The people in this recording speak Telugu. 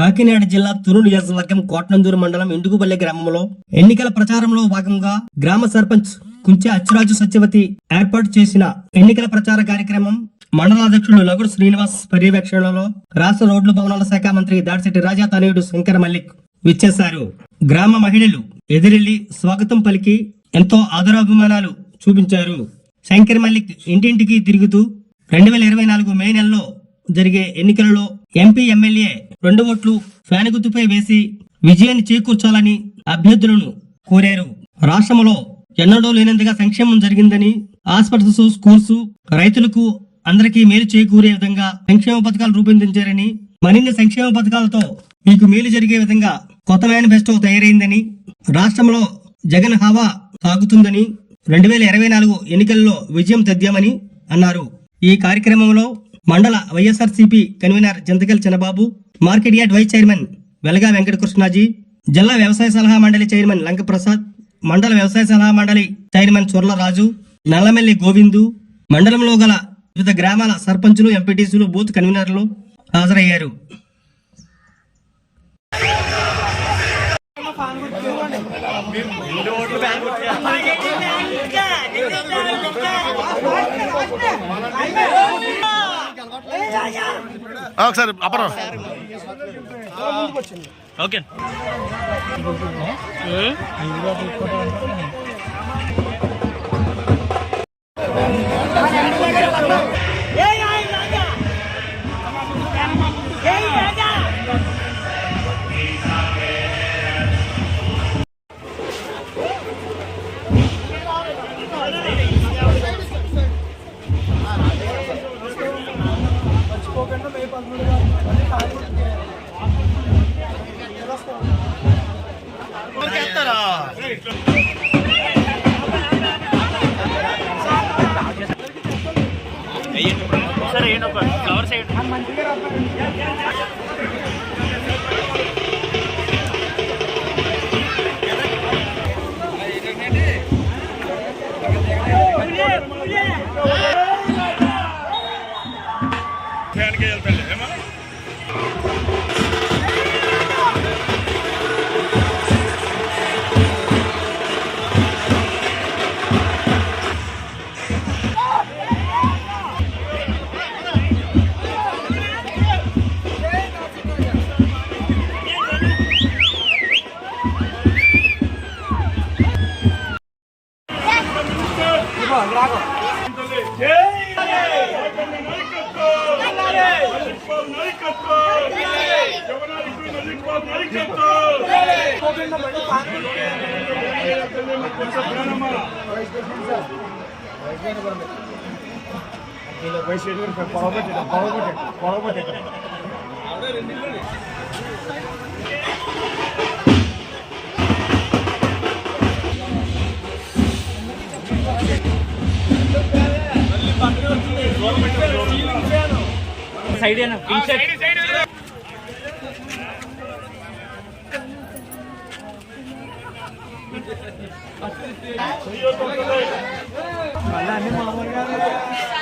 కాకినాడ జిల్లా తురు నియోజకవర్గం కోటనందూరు మండలం ఇండుగుపల్లి గ్రామంలో ఎన్నికల ప్రచారంలో భాగంగా గ్రామ సర్పంచ్ కుంచె అచ్చురాజు సత్యవతి ఏర్పాటు చేసిన ఎన్నికల ప్రచార కార్యక్రమం మండలాధ్యక్షుడు లగుడు శ్రీనివాస్ పర్యవేక్షణలో రాష్ట్ర రోడ్లు భవనాల శాఖ మంత్రి దాడిశెట్టి రాజా తనయుడు శంకర్ మల్లిక్ విచ్చేశారు. గ్రామ మహిళలు ఎదురెళ్లి స్వాగతం పలికి ఎంతో ఆదరాభిమానాలు చూపించారు. శంకర్ మల్లిక్ ఇంటింటికి తిరుగుతూ 2024 మే నెలలో జరిగే ఎన్నికలలో ఎంపీ ఎమ్మెల్యే 2 ఓట్లు ఫ్యాన్ గుర్తుపై వేసి విజయాన్ని చేకూర్చాలని అభ్యర్థులను కోరారు. రాష్ట్రంలో ఎన్నడూ లేనంతగా సంక్షేమం జరిగిందని, హాస్పిటల్స్, స్కూల్స్, రైతులకు అందరికీ మేలు చేకూరే విధంగా సంక్షేమ పథకాలు రూపొందించారని, మరిన్ని సంక్షేమ పథకాలతో మీకు మేలు జరిగే విధంగా కొత్త మేనిఫెస్టో తయారైందని, రాష్ట్రంలో జగన్ హవా సాగుతుందని, 2024 ఎన్నికల్లో విజయం తథ్యమని అన్నారు. ఈ కార్యక్రమంలో మండల వైఎస్ఆర్సీపీ కన్వీనర్ చింతకల్ చిన్నబాబు, మార్కెట్ యార్డ్ వైస్ చైర్మన్ వెలగా వెంకటకృష్ణాజీ, జిల్లా వ్యవసాయ సలహా మండలి చైర్మన్ లంకప్రసాద్, మండల వ్యవసాయ సలహా మండలి చైర్మన్ చొర్లరాజు, నల్లమెల్లి గోవిందు, మండలంలో గల వివిధ గ్రామాల సర్పంచులు, ఎంపీటీసీలు, బూత్ కన్వీనర్లు హాజరయ్యారు. ఒకసారి అపరం ఓకే సరే ఏంటో ఫ్లవర్స్ సైడ్ అన్ని మామూలుగా